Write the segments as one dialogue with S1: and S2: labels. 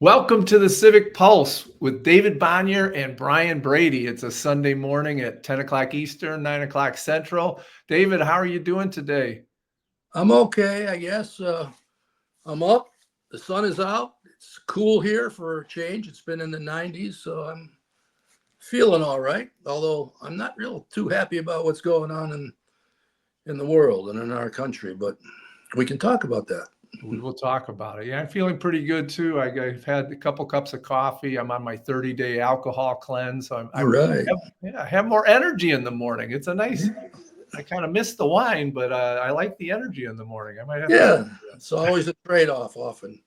S1: Welcome to the Civic Pulse with David Bonnier and Brian Brady. It's a Sunday morning at 10 o'clock Eastern, 9 o'clock Central. David, how are you doing today?
S2: I'm okay, I guess. I'm up. The sun is out. It's cool here for a change. It's been in the 90s, so I'm feeling all right. Although I'm not real too happy about what's going on in the world and in our country, but we can talk about that.
S1: We will talk about it. Yeah, I'm feeling pretty good too. I've had a couple cups of coffee. I'm on my 30-day alcohol cleanse. So
S2: All right.
S1: I have more energy in the morning. It's a nice, I kind of miss the wine, but I like the energy in the morning. I might have to.
S2: It's always a trade-off often.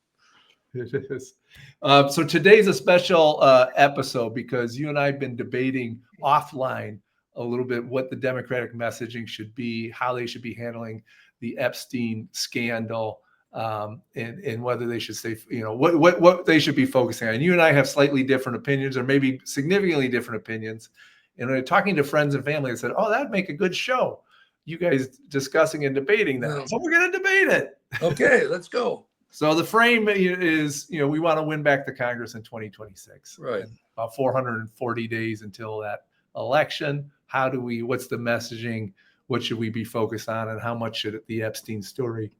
S1: It is. So today's a special episode because you and I have been debating offline a little bit what the Democratic messaging should be, how they should be handling the Epstein scandal, and whether they should say, what they should be focusing on. And you and I have slightly different opinions, or maybe significantly different opinions. And when talking to friends and family, I said, "Oh, that'd make a good show. You guys discussing and debating that."
S2: Yeah.
S1: So we're going to debate it.
S2: Okay, let's go.
S1: So the frame is, we want to win back the Congress in 2026.
S2: Right.
S1: And about 440 days until that election. What's the messaging? What should we be focused on? And how much should the Epstein story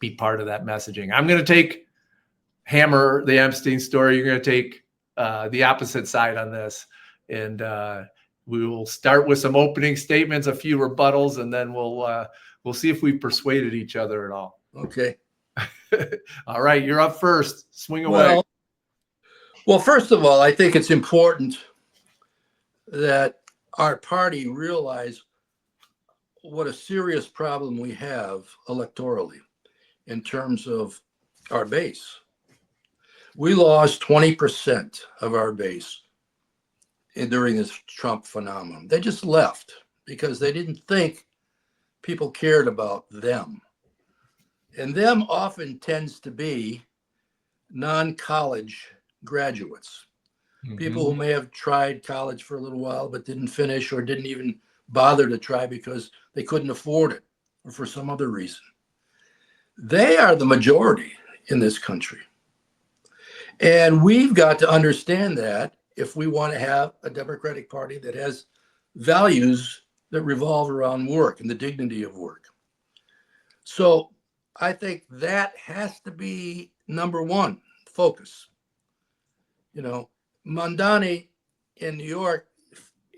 S1: be part of that messaging? I'm going to hammer the Epstein story. You're going to take the opposite side on this. And we will start with some opening statements, a few rebuttals, and then we'll see if we've persuaded each other at all.
S2: Okay.
S1: All right, you're up first. Swing away.
S2: Well, first of all, I think it's important that our party realize what a serious problem we have electorally in terms of our base. We lost 20% of our base during this Trump phenomenon. They just left because they didn't think people cared about them. And them often tends to be non-college graduates, people who may have tried college for a little while but didn't finish or didn't even bother to try because they couldn't afford it or for some other reason. They are the majority in this country. And we've got to understand that if we want to have a Democratic Party that has values that revolve around work and the dignity of work. So I think that has to be number one focus. Mondani in New York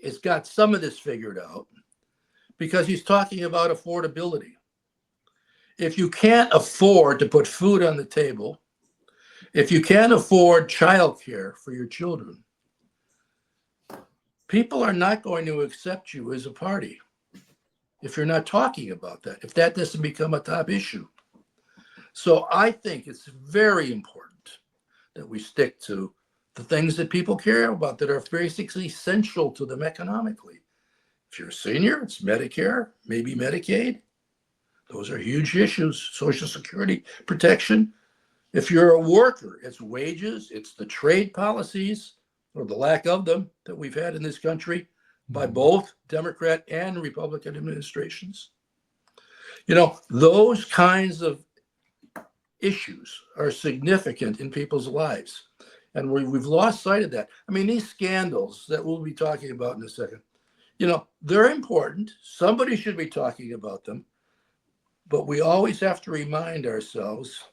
S2: has got some of this figured out because he's talking about affordability. If you can't afford to put food on the table, if you can't afford childcare for your children, people are not going to accept you as a party if you're not talking about that, if that doesn't become a top issue. So I think it's very important that we stick to the things that people care about that are basically essential to them economically. If you're a senior, it's Medicare, maybe Medicaid. Those are huge issues. Social Security protection. If you're a worker, it's wages, it's the trade policies or the lack of them that we've had in this country by both Democrat and Republican administrations. Those kinds of issues are significant in people's lives. And we've lost sight of that. I mean, these scandals that we'll be talking about in a second, they're important. Somebody should be talking about them. But we always have to remind ourselves,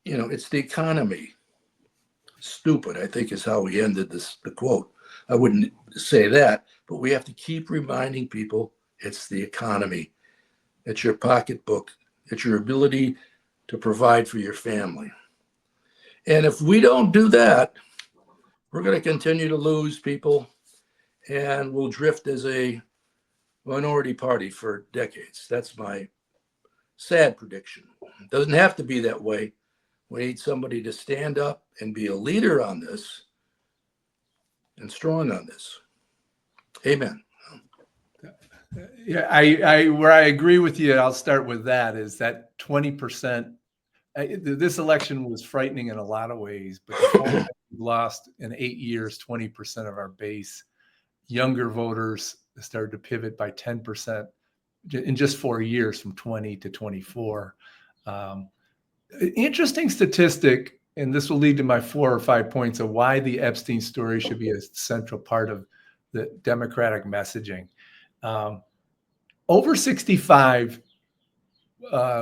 S2: it's the economy. Stupid, I think, is how we ended the quote. I wouldn't say that, but we have to keep reminding people it's the economy. It's your pocketbook. It's your ability to provide for your family. And if we don't do that, we're going to continue to lose people and we'll drift as a minority party for decades. That's my sad prediction. It doesn't have to be that way. We need somebody to stand up and be a leader on this and strong on this. Amen.
S1: Yeah, where I agree with you, I'll start with that, is that 20%. This election was frightening in a lot of ways, but the fact that we lost in 8 years 20% of our base. Younger voters started to pivot by 10% in just 4 years, from 20 to 24. Interesting statistic and this will lead to my 4 or 5 points of why the Epstein story should be a central part of the Democratic messaging. Over 65,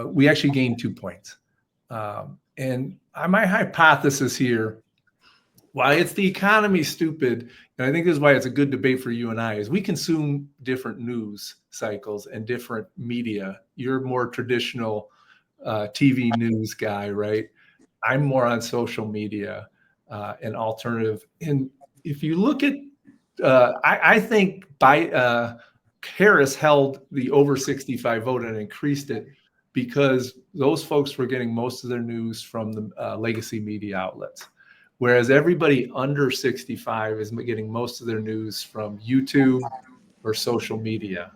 S1: we actually gained 2 points. And my hypothesis here, why it's the economy, stupid, and I think this is why it's a good debate for you and I, is we consume different news cycles and different media. You're more traditional TV news guy, right? I'm more on social media and alternative. And if you look at, I think Harris held the over 65 vote and increased it because those folks were getting most of their news from the legacy media outlets. Whereas everybody under 65 is getting most of their news from YouTube or social media.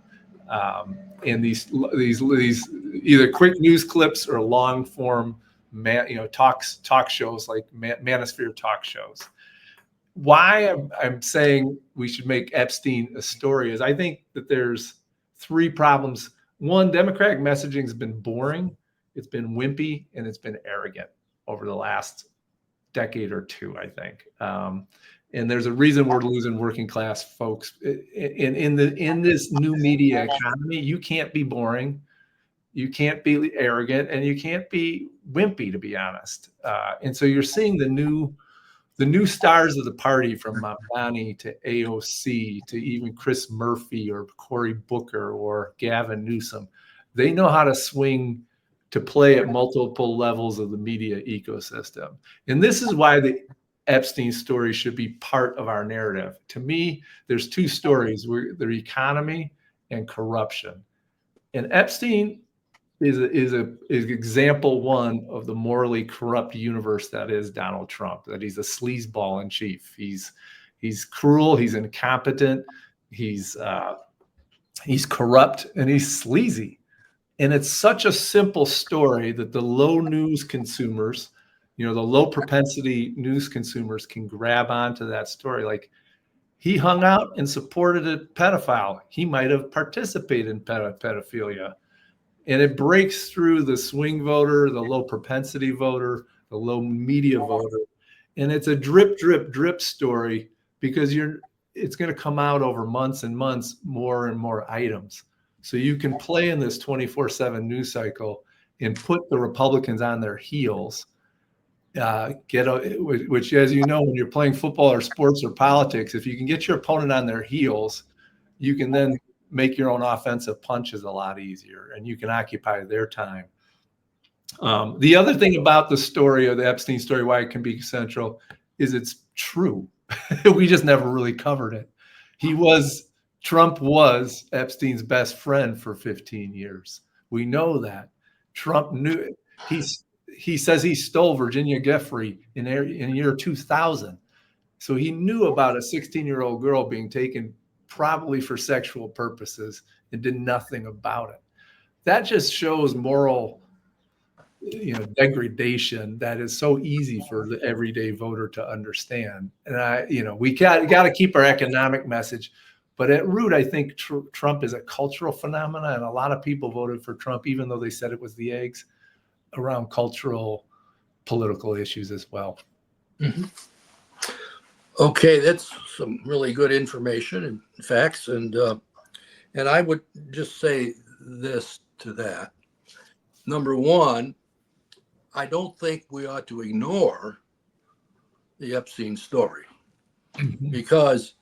S1: And these either quick news clips or long form, talk shows like Manosphere talk shows. Why I'm saying we should make Epstein a story is I think that there's 3 problems. One, Democratic messaging has been boring, it's been wimpy, and it's been arrogant over the last decade or 2, I think. And there's a reason we're losing working class folks. In this new media economy, you can't be boring, you can't be arrogant, and you can't be wimpy, to be honest. And so you're seeing the new stars of the party, from Mamdani to AOC to even Chris Murphy or Cory Booker or Gavin Newsom. They know how to swing to play at multiple levels of the media ecosystem. And this is why the Epstein story should be part of our narrative. To me, there's 2 stories: their economy and corruption. And Epstein is example 1 of the morally corrupt universe that is Donald Trump, that he's a sleazeball in chief. He's cruel, he's incompetent, he's corrupt, and he's sleazy. And it's such a simple story that the low news consumers, the low propensity news consumers can grab onto that story. Like, he hung out and supported a pedophile. He might have participated in pedophilia. And it breaks through the swing voter, the low propensity voter, the low media voter. And it's a drip, drip, drip story because it's going to come out over months and months, more and more items. So you can play in this 24/7 news cycle and put the Republicans on their heels, which, as you know, when you're playing football or sports or politics, if you can get your opponent on their heels, you can then make your own offensive punches a lot easier, and you can occupy their time. The other thing about the story of the Epstein story, why it can be central, is it's true. We just never really covered it. Trump was Epstein's best friend for 15 years. We know that. Trump knew it. He says he stole Virginia Giuffre in year 2000. So he knew about a 16-year-old girl being taken probably for sexual purposes and did nothing about it. That just shows moral, degradation that is so easy for the everyday voter to understand. And we got to keep our economic message, but at root, I think Trump is a cultural phenomenon, and a lot of people voted for Trump, even though they said it was the eggs, around cultural, political issues as well.
S2: Mm-hmm. Okay, that's some really good information and facts, and I would just say this to that. Number 1, I don't think we ought to ignore the Epstein story,
S1: Mm-hmm.
S2: because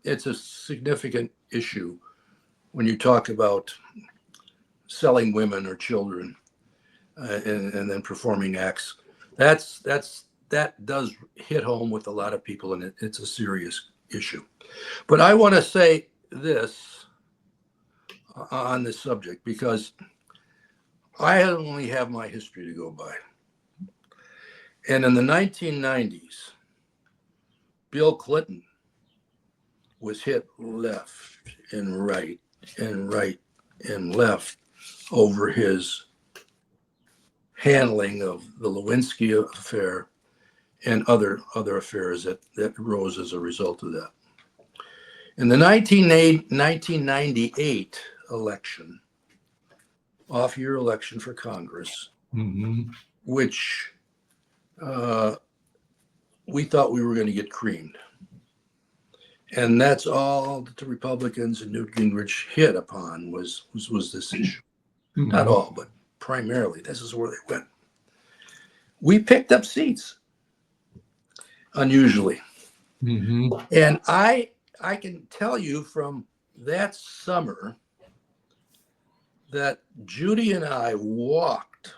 S2: it's a significant issue when you talk about selling women or children and then performing acts. That does hit home with a lot of people, and it's a serious issue. But I want to say this on this subject, because I only have my history to go by. And in the 1990s, Bill Clinton was hit left and right and right and left over his handling of the Lewinsky affair and other affairs that arose as a result of that. In the 1998 election, off-year election for Congress,
S1: Mm-hmm.
S2: which we thought we were going to get creamed. And that's all that the Republicans and Newt Gingrich hit upon was this issue.
S1: Mm-hmm.
S2: Not all, but primarily. This is where they went. We picked up seats, unusually.
S1: Mm-hmm.
S2: And I can tell you from that summer that Judy and I walked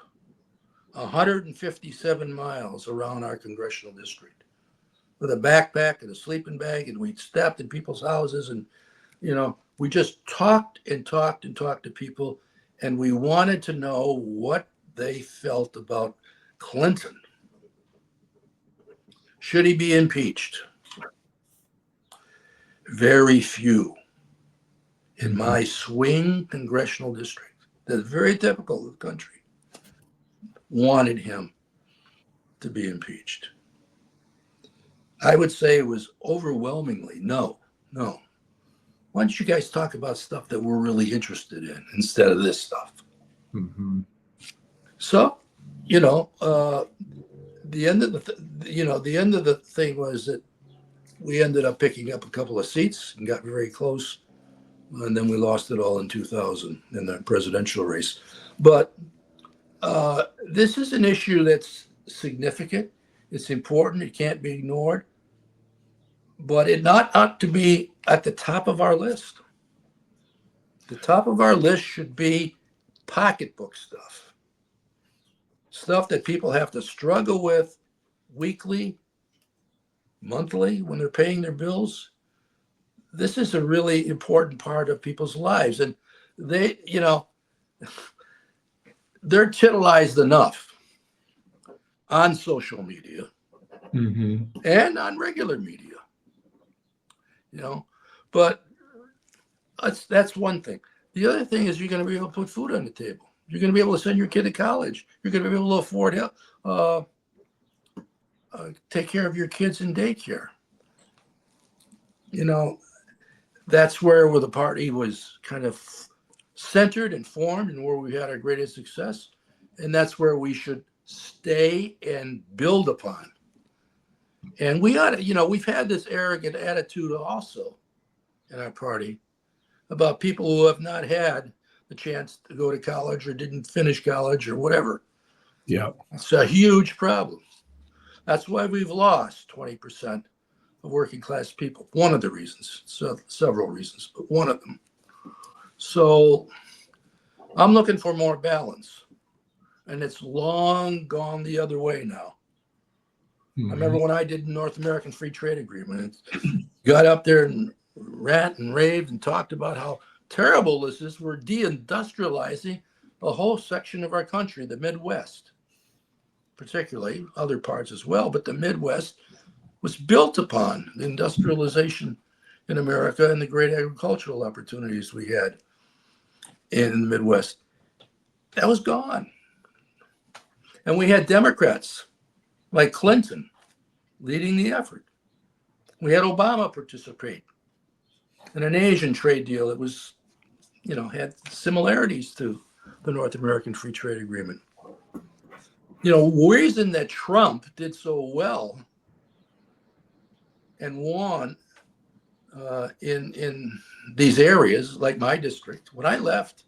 S2: 157 miles around our congressional district with a backpack and a sleeping bag, and we stepped in people's houses, and we just talked and talked and talked to people, and we wanted to know what they felt about Clinton. Should he be impeached? Very few in my swing congressional district, that's very typical of the country, wanted him to be impeached. I would say it was overwhelmingly no. Why don't you guys talk about stuff that we're really interested in instead of this stuff?
S1: Mm-hmm.
S2: So, the end of the thing was that we ended up picking up a couple of seats and got very close, and then we lost it all in 2000 in the presidential race. But this is an issue that's significant. It's important. It can't be ignored. But it ought to be at the top of our list. The top of our list should be pocketbook stuff. Stuff that people have to struggle with weekly, monthly, when they're paying their bills. This is a really important part of people's lives. And they're titillized enough on social media
S1: Mm-hmm.
S2: and on regular media. But that's one thing. The other thing is you're going to be able to put food on the table. You're going to be able to send your kid to college. You're going to be able to afford take care of your kids in daycare. That's where the party was kind of centered and formed, and where we had our greatest success. And that's where we should stay and build upon. And we ought to, we've had this arrogant attitude also in our party about people who have not had the chance to go to college or didn't finish college or whatever.
S1: Yeah.
S2: It's a huge problem. That's why we've lost 20% of working class people. One of the reasons, several reasons, but one of them. So I'm looking for more balance, and it's long gone the other way now.
S1: Mm-hmm.
S2: I remember when I did the North American Free Trade Agreement, and got up there and rant and raved and talked about how terrible this is. We're deindustrializing a whole section of our country, the Midwest, particularly other parts as well. But the Midwest was built upon the industrialization in America and the great agricultural opportunities we had in the Midwest. That was gone. And we had Democrats like Clinton leading the effort. We had Obama participate in an Asian trade deal that was, had similarities to the North American Free Trade Agreement. Reason that Trump did so well and won in these areas, like my district, when I left,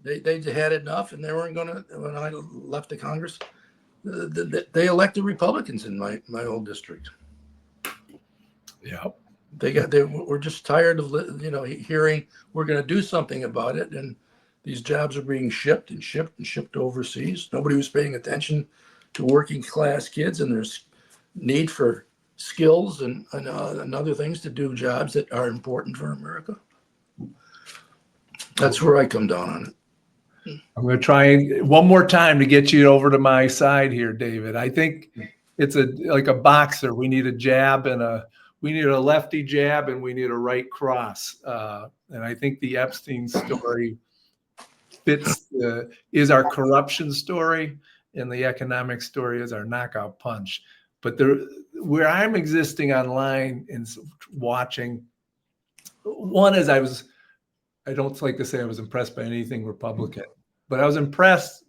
S2: they had enough, and they weren't going to. When I left the Congress, they elected Republicans in my old district.
S1: Yeah.
S2: They were just tired of hearing we're going to do something about it, and these jobs are being shipped overseas. Nobody was paying attention to working class kids and their need for skills and other things to do jobs that are important for America. That's where I come down on it.
S1: I'm going to try one more time to get you over to my side here, David. I think it's like a boxer. We need a jab and we need a lefty jab, and we need a right cross. And I think the Epstein story is our corruption story, and the economic story is our knockout punch. But where I'm existing online and watching, one is I don't like to say I was impressed by anything Republican, but I was impressed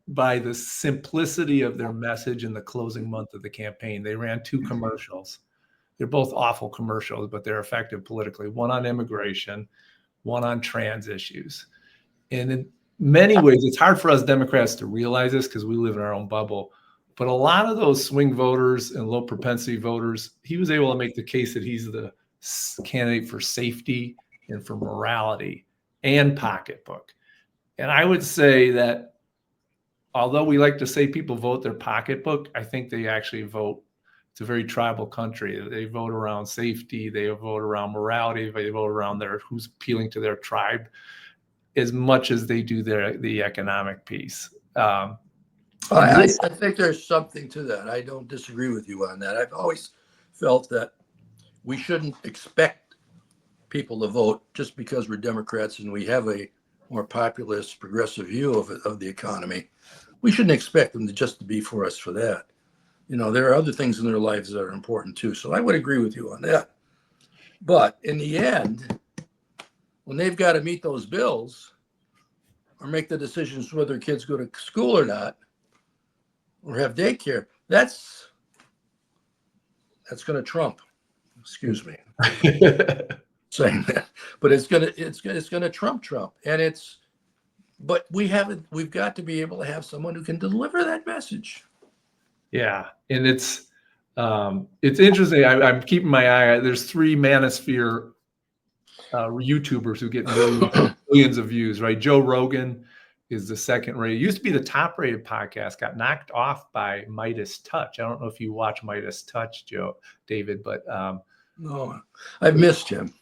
S1: by the simplicity of their message in the closing month of the campaign. They ran 2 commercials. They're both awful commercials, but they're effective politically. One on immigration, one on trans issues. And in many ways, it's hard for us Democrats to realize this because we live in our own bubble. But a lot of those swing voters and low propensity voters, he was able to make the case that he's the candidate for safety and for morality and pocketbook. And I would say that although we like to say people vote their pocketbook, I think they actually vote. It's a very tribal country. They vote around safety. They vote around morality. They vote around who's appealing to their tribe as much as they do the economic piece.
S2: I think there's something to that. I don't disagree with you on that. I've always felt that we shouldn't expect people to vote just because we're Democrats and we have a more populist, progressive view of the economy. We shouldn't expect them to be for us for that. There are other things in their lives that are important too. So I would agree with you on that. But in the end, when they've got to meet those bills or make the decisions whether kids go to school or not, or have daycare, that's going to trump. Excuse me, saying that, but it's going to trump, and but we've got to be able to have someone who can deliver that message.
S1: Yeah, and it's interesting. I'm keeping my eye. There's 3 Manosphere YouTubers who get millions of views. Right, Joe Rogan is the second rated. It used to be the top rated podcast. Got knocked off by Midas Touch. I don't know if you watch Midas Touch, David, but
S2: no, I've missed him.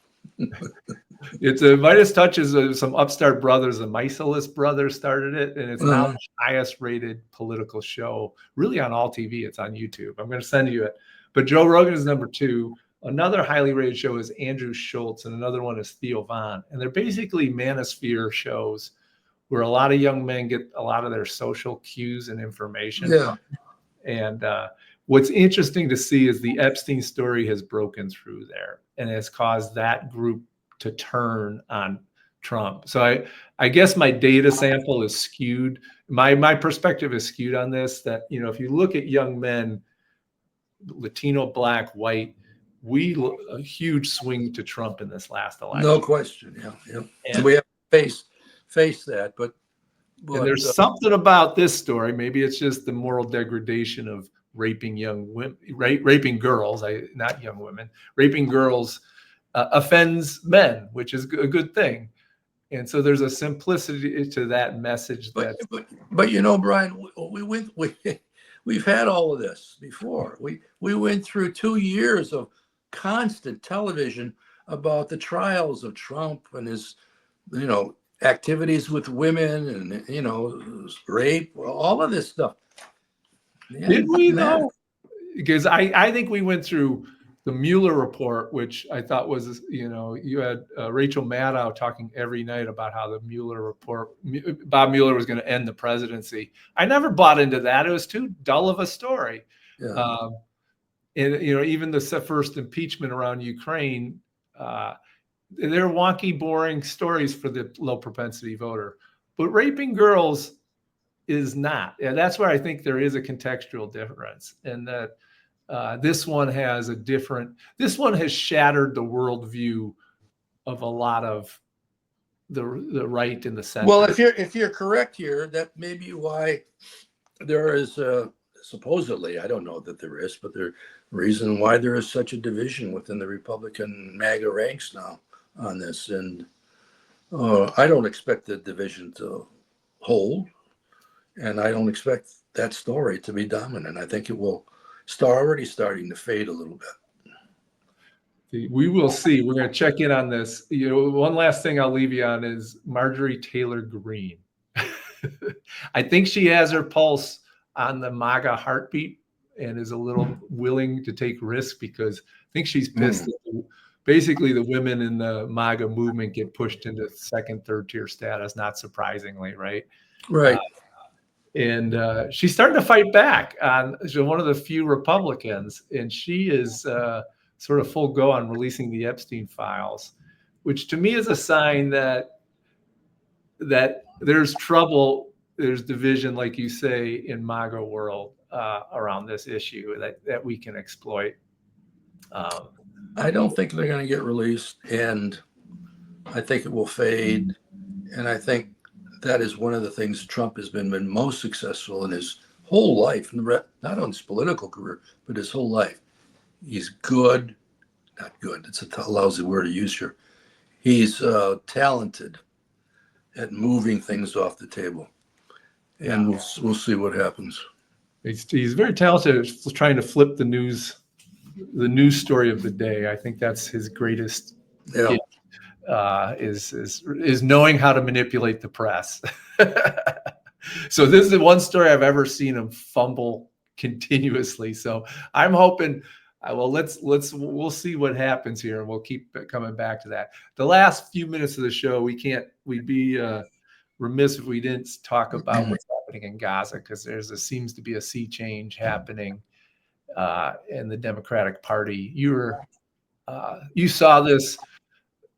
S1: It's a Midas Touch is some upstart brothers. The Misalis brothers started it, and it's now the highest rated political show, really on all TV. It's on YouTube. I'm going to send you it. But Joe Rogan is number 2. Another highly rated show is Andrew Schultz, and another one is Theo Von. And they're basically Manosphere shows where a lot of young men get a lot of their social cues and information.
S2: Yeah.
S1: And what's interesting to see is the Epstein story has broken through there and has caused that group to turn on Trump. So I guess my data sample is skewed. My perspective is skewed on this, that, if you look at young men, Latino, Black, white, a huge swing to Trump in this last election.
S2: No question. Yeah. And we have to face that, but
S1: and there's something about this story. Maybe it's just the moral degradation of raping young women, raping girls, not young women, raping girls offends men, which is a good thing. And so there's a simplicity to that message.
S2: But Brian, we've had all of this before. We went through 2 years of constant television about the trials of Trump and his, activities with women and, rape, all of this stuff. Yeah,
S1: did we though? Because I think we went through the Mueller report, which I thought was, you had Rachel Maddow talking every night about how the Mueller report, Bob Mueller was going to end the presidency. I never bought into that. It was too dull of a story.
S2: Yeah.
S1: And, even the first impeachment around Ukraine, they're wonky, boring stories for the low propensity voter. But raping girls is not. And that's where I think there is a contextual difference, and that this one has shattered the worldview of a lot of the right and the center.
S2: Well, if you're correct here, that may be why there is supposedly, I don't know that there is, but the reason why there is such a division within the Republican MAGA ranks now on this. And I don't expect the division to hold, and I don't expect that story to be dominant. I think it will already starting to fade a little bit.
S1: We will see. We're going to check in on this. One last thing I'll leave you on is Marjorie Taylor Greene. I think she has her pulse on the MAGA heartbeat and is a little willing to take risks, because I think she's pissed that basically the women in the MAGA movement get pushed into second, third tier status, not surprisingly, right?
S2: Right.
S1: And she's starting to fight back on one of the few Republicans, and she is sort of full go on releasing the Epstein files, which to me is a sign that there's trouble. there's division, like you say, in MAGA world around this issue that we can exploit.
S2: I don't think they're going to get released, and I think it will fade. And I think that is one of the things Trump has been most successful in his whole life, not on his political career, but his whole life. He's good, not good, it's a lousy word to use here. He's talented at moving things off the table. And we'll see what happens.
S1: He's very talented at trying to flip the news story of the day. I think that's his greatest gift, is knowing how to manipulate the press. So this is the one story I've ever seen him fumble continuously. So I'm hoping, we'll see what happens here, and we'll keep coming back to that. The last few minutes of the show, we'd be remiss if we didn't talk about what's happening in Gaza, because seems to be a sea change happening in the Democratic Party. You saw this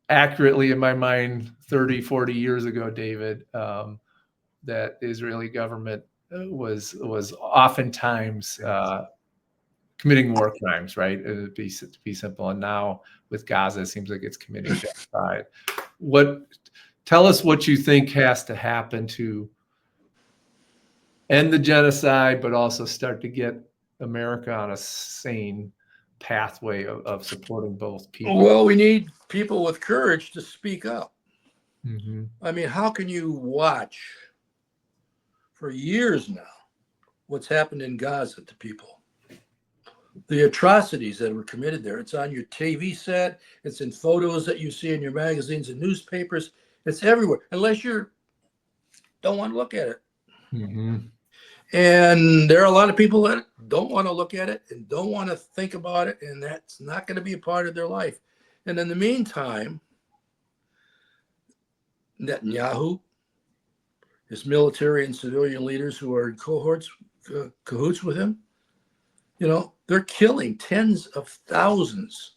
S1: accurately in my mind 30, 40 years ago, David, that the Israeli government was oftentimes committing war crimes, right? To be simple. And now with Gaza, it seems like it's committing genocide. Tell us what you think has to happen to end the genocide, but also start to get America on a sane pathway of supporting both people.
S2: Well, we need people with courage to speak up.
S1: Mm-hmm.
S2: I mean, how can you watch for years now what's happened in Gaza to people? The atrocities that were committed there. It's on your TV set. It's in photos that you see in your magazines and newspapers. It's everywhere, unless you don't want to look at it.
S1: Mm-hmm.
S2: And there are a lot of people that don't want to look at it and don't want to think about it, and that's not going to be a part of their life. And in the meantime, Netanyahu, his military and civilian leaders who are in cahoots with him, they're killing tens of thousands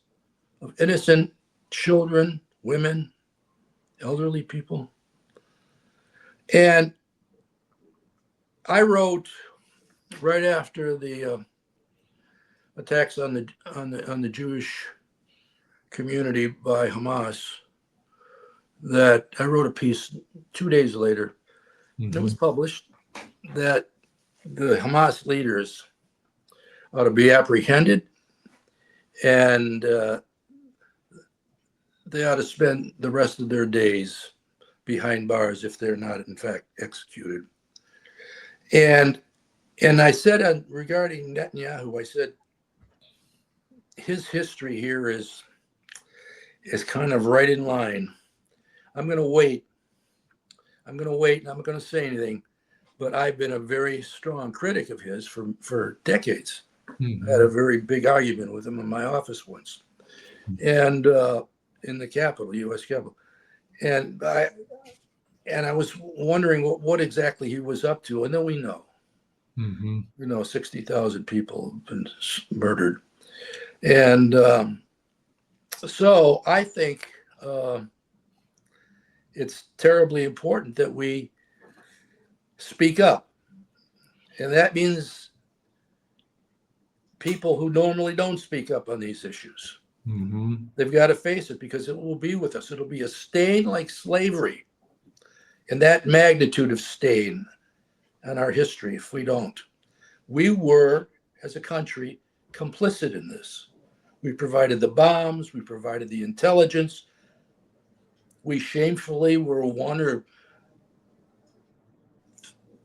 S2: of innocent children, women, elderly people. And I wrote right after the attacks on the Jewish community by Hamas, that I wrote a piece 2 days later. Mm-hmm. It was published, that the Hamas leaders ought to be apprehended, and they ought to spend the rest of their days behind bars if they're not in fact executed. And I said regarding Netanyahu, I said his history here is kind of right in line. I'm going to wait. I'm not going to say anything, but I've been a very strong critic of his for decades. Mm-hmm. I had a very big argument with him in my office once, and in the Capitol, U.S. Capitol, and I was wondering what exactly he was up to, and then we know. Mm-hmm. 60,000 people have been murdered. And so I think it's terribly important that we speak up. And that means people who normally don't speak up on these issues. Mm-hmm. They've got to face it, because it will be with us. It'll be a stain like slavery, and that magnitude of stain on our history if we don't. We were, as a country, complicit in this. We provided the bombs, we provided the intelligence. We shamefully were one or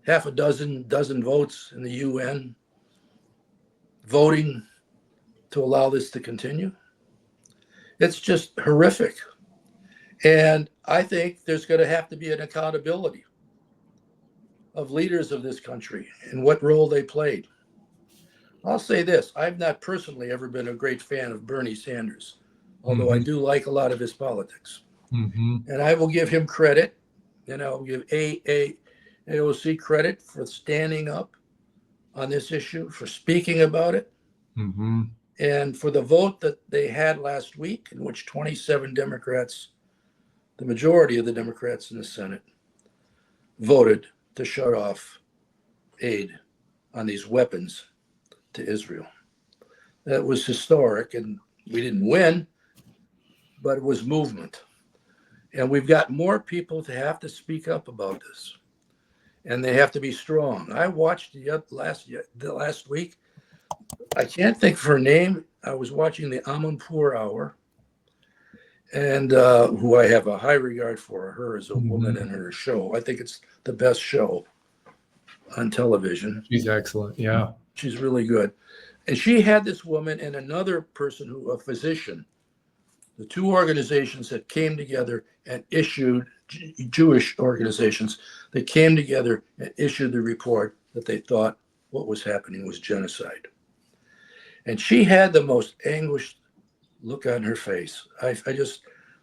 S2: half a dozen votes in the UN voting to allow this to continue. It's just horrific. And I think there's going to have to be an accountability of leaders of this country and what role they played. I'll say this: I've not personally ever been a great fan of Bernie Sanders, although I do like a lot of his politics. Mm-hmm. And I will give him credit, and I'll give AOC credit for standing up on this issue, for speaking about it, and for the vote that they had last week, in which 27 Democrats, the majority of the Democrats in the Senate, voted to shut off aid on these weapons to Israel. That was historic, and we didn't win, but it was movement. And we've got more people to have to speak up about this, and they have to be strong. I watched the last week. I can't think of her name. I was watching the Amanpour Hour, and who I have a high regard for. Her as a woman and her show. I think it's the best show on television.
S1: She's excellent. Yeah.
S2: She's really good. And she had this woman and another person a physician, the two organizations that came together and issued, Jewish organizations that came together and issued the report that they thought what was happening was genocide. And she had the most anguished look on her face. I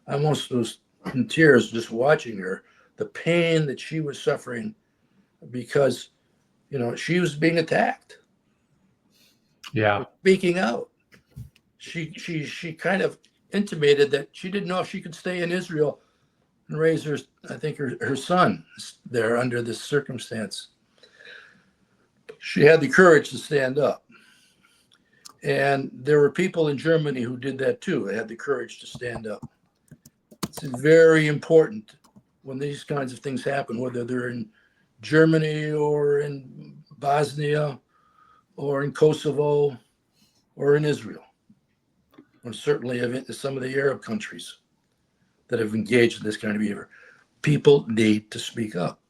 S2: almost was in tears just watching her, the pain that she was suffering because, she was being attacked.
S1: Yeah.
S2: Speaking out. She kind of intimated that she didn't know if she could stay in Israel and raise her son there under this circumstance. She had the courage to stand up. And there were people in Germany who did that too. They had the courage to stand up. It's very important when these kinds of things happen, whether they're in Germany or in Bosnia or in Kosovo or in Israel, or certainly in some of the Arab countries that have engaged in this kind of behavior. People need to speak up.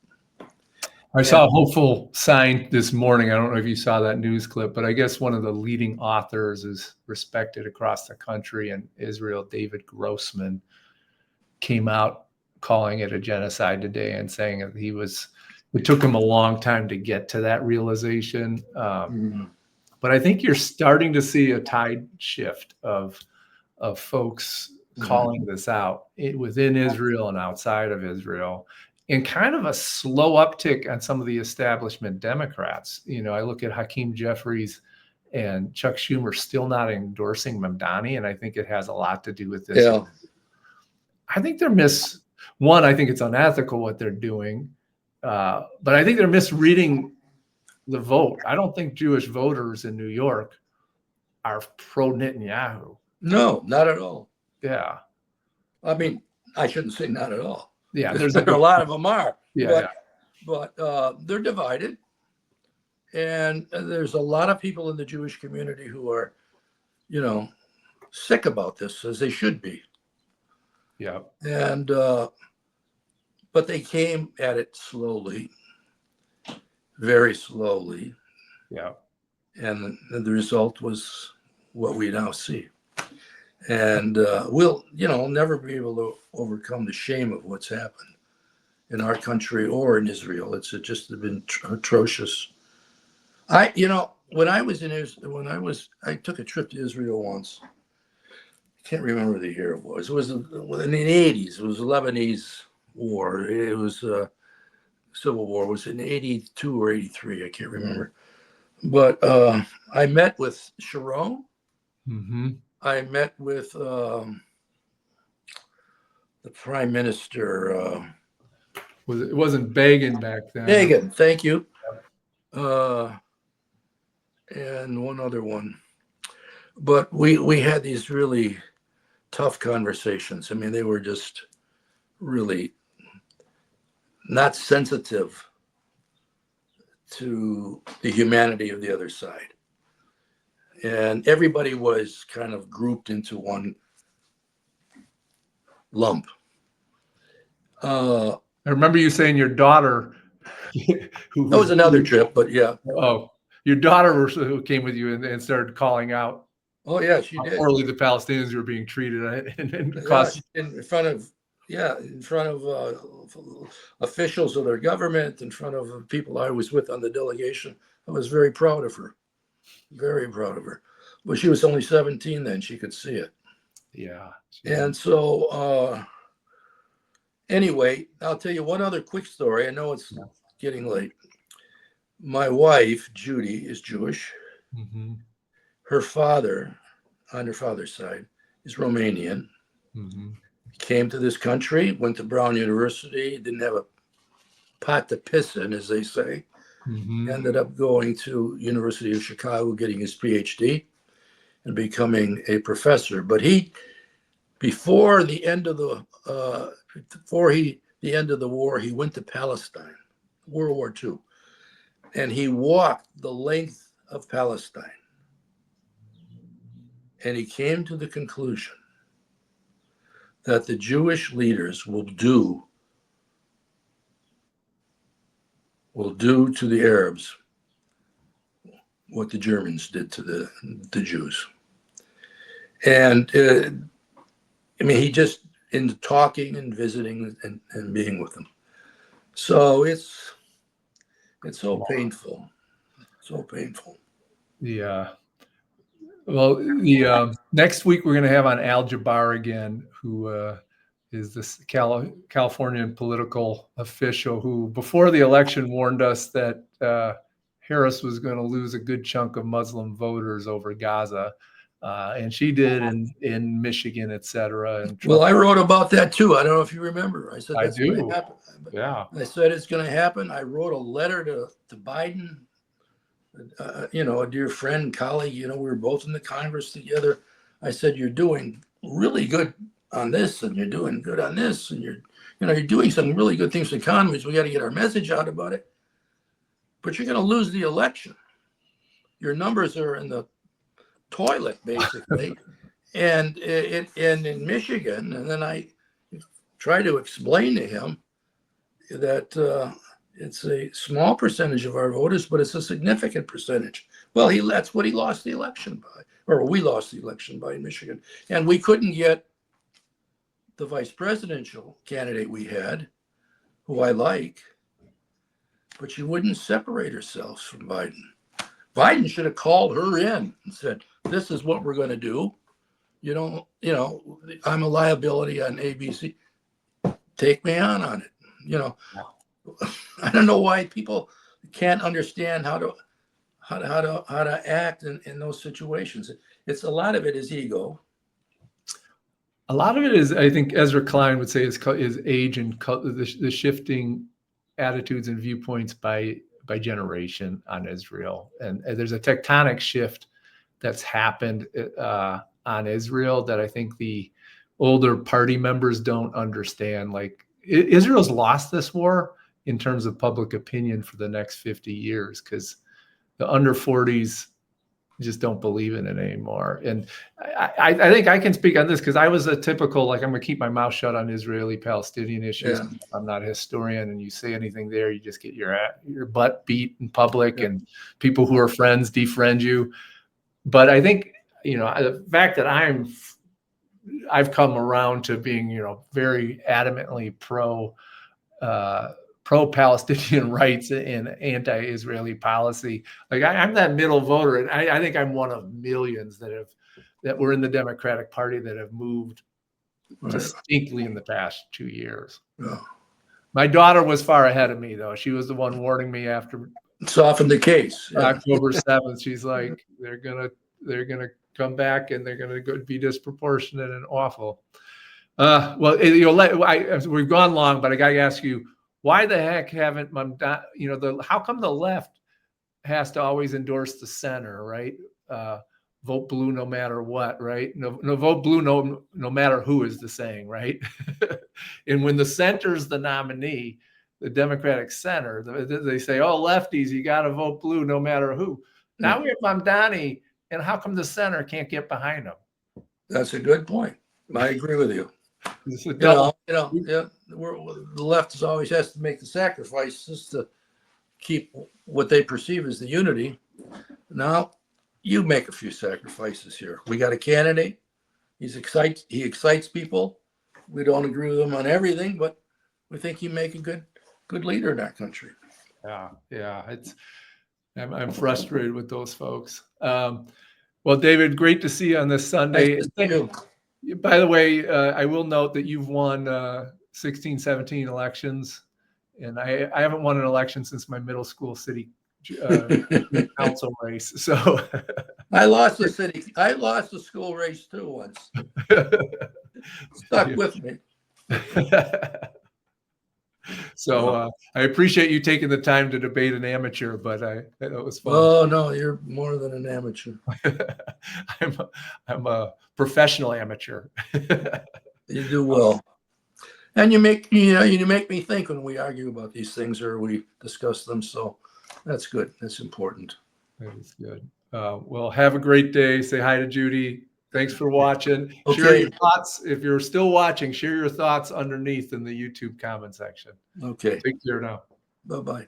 S1: I saw a hopeful sign this morning. I don't know if you saw that news clip, but I guess one of the leading authors is respected across the country in Israel, David Grossman, came out calling it a genocide today and saying that it took him a long time to get to that realization. But I think you're starting to see a tide shift of folks calling this out within Israel and outside of Israel, and kind of a slow uptick on some of the establishment Democrats. I look at Hakeem Jeffries and Chuck Schumer still not endorsing Mamdani, and I think it has a lot to do with this.
S2: Yeah.
S1: I think I think it's unethical what they're doing, but I think they're misreading the vote. I don't think Jewish voters in New York are pro Netanyahu.
S2: No, not at all.
S1: Yeah.
S2: I mean, I shouldn't say not at all.
S1: Yeah.
S2: There's a lot of them are.
S1: Yeah.
S2: But they're divided. And there's a lot of people in the Jewish community who are, sick about this, as they should be.
S1: Yeah.
S2: And, but they came at it slowly, very slowly.
S1: Yeah.
S2: And the result was what we now see. And we'll, never be able to overcome the shame of what's happened in our country or in Israel. It's just been atrocious. When I was in Israel, I took a trip to Israel once. I can't remember the year it was. It was in the 80s. It was the Lebanese war. It was Civil War. It was in 82 or 83. I can't remember. But I met with Sharon.
S1: Mm-hmm.
S2: I met with the prime minister.
S1: It wasn't Begin back then.
S2: Begin, thank you. And one other one. But we had these really tough conversations. I mean, they were just really not sensitive to the humanity of the other side. And everybody was kind of grouped into one lump.
S1: I remember you saying your daughter.
S2: That was another trip, but yeah.
S1: Oh, your daughter who came with you and started calling out.
S2: Oh yeah, she did.
S1: How poorly the Palestinians were being treated, and
S2: in front of officials of their government, in front of people I was with on the delegation. I was very proud of her. Very proud of her. But she was only 17 then. She could see it.
S1: Yeah.
S2: And so anyway, I'll tell you one other quick story. I know it's getting late. My wife, Judy, is Jewish.
S1: Mm-hmm.
S2: Her father, on her father's side, is Romanian.
S1: Mm-hmm.
S2: Came to this country, went to Brown University, didn't have a pot to piss in, as they say.
S1: Mhm.
S2: Ended up going to University of Chicago, getting his PhD and becoming a professor. But before the end of the war, he went to Palestine, World War II, and he walked the length of Palestine. And he came to the conclusion that the Jewish leaders will do to the Arabs what the Germans did to the Jews. And I mean, he just in talking and visiting and being with them. So it's so painful, so painful.
S1: Yeah. Well, the next week we're going to have on Al Jabbar again, who is this Californian political official who, before the election, warned us that Harris was going to lose a good chunk of Muslim voters over Gaza, and she did in Michigan, et cetera. And Trump,
S2: Well, I wrote about that too. I don't know if you remember. I said
S1: I
S2: that's going
S1: do.
S2: to happen.
S1: Yeah.
S2: I said it's going to happen. I wrote a letter to Biden. A dear friend, colleague, we were both in the Congress together. I said, you're doing really good on this, and you're doing good on this, and you're doing some really good things for economies. We got to get our message out about it. But you're going to lose the election. Your numbers are in the toilet, basically. and in Michigan, and then I try to explain to him that it's a small percentage of our voters, but it's a significant percentage. Well, that's what he lost the election by, or we lost the election by in Michigan. And we couldn't get the vice presidential candidate we had, who I like, but she wouldn't separate herself from Biden. Biden should have called her in and said, this is what we're going to do. I'm a liability on ABC. Take me on it. I don't know why people can't understand how to act in those situations. It's a lot of it is ego.
S1: A lot of it is, I think, Ezra Klein would say, is age and the shifting attitudes and viewpoints by generation on Israel, and there's a tectonic shift that's happened on Israel that I think the older party members don't understand. Like, Israel's lost this war in terms of public opinion for the next 50 years because the under 40s just don't believe in it anymore. And I think I can speak on this because I was a typical, like, I'm going to keep my mouth shut on Israeli-Palestinian issues. Yeah. I'm not a historian, and you say anything there, you just get your butt beat in public, yeah. And people who are friends defriend you. But I think, the fact that I've come around to being, very adamantly pro-Palestinian rights and anti-Israeli policy. Like, I'm that middle voter, and I think I'm one of millions that were in the Democratic Party that have moved distinctly in the past 2 years.
S2: Oh.
S1: My daughter was far ahead of me, though. She was the one warning me after.
S2: It's often the case.
S1: Yeah. October 7th. She's like, they're gonna come back and they're gonna be disproportionate and awful. Well, we've gone long, but I got to ask you, why the heck haven't how come the left has to always endorse the center, right? Vote blue no matter what, right? No, vote blue no matter who is the saying, right? And when the center's the nominee, the Democratic center, they say, oh, lefties, you got to vote blue no matter who. Now we have Mamdani, and how come the center can't get behind him?
S2: That's a good point. I agree with you. The left always has to make the sacrifices to keep what they perceive as the unity. Now, you make a few sacrifices here. We got a candidate. He excites people. We don't agree with him on everything, but we think he make a good leader in our country.
S1: Yeah. I'm frustrated with those folks. Well, David, great to see you on this Sunday.
S2: Nice to see you.
S1: By the way, I will note that you've won 16, 17 elections, and I haven't won an election since my middle school city council race. So
S2: I lost the school race too once. Stuck with me.
S1: So I appreciate you taking the time to debate an amateur, but it was fun.
S2: Oh no, you're more than an amateur.
S1: I'm a professional amateur.
S2: You do well. And you make me think when we argue about these things or we discuss them. So that's good. That's important.
S1: That is good. Well, have a great day. Say hi to Judy. Thanks for watching.
S2: Okay.
S1: Share your thoughts. If you're still watching, share your thoughts underneath in the YouTube comment section.
S2: Okay.
S1: Take care now.
S2: Bye-bye.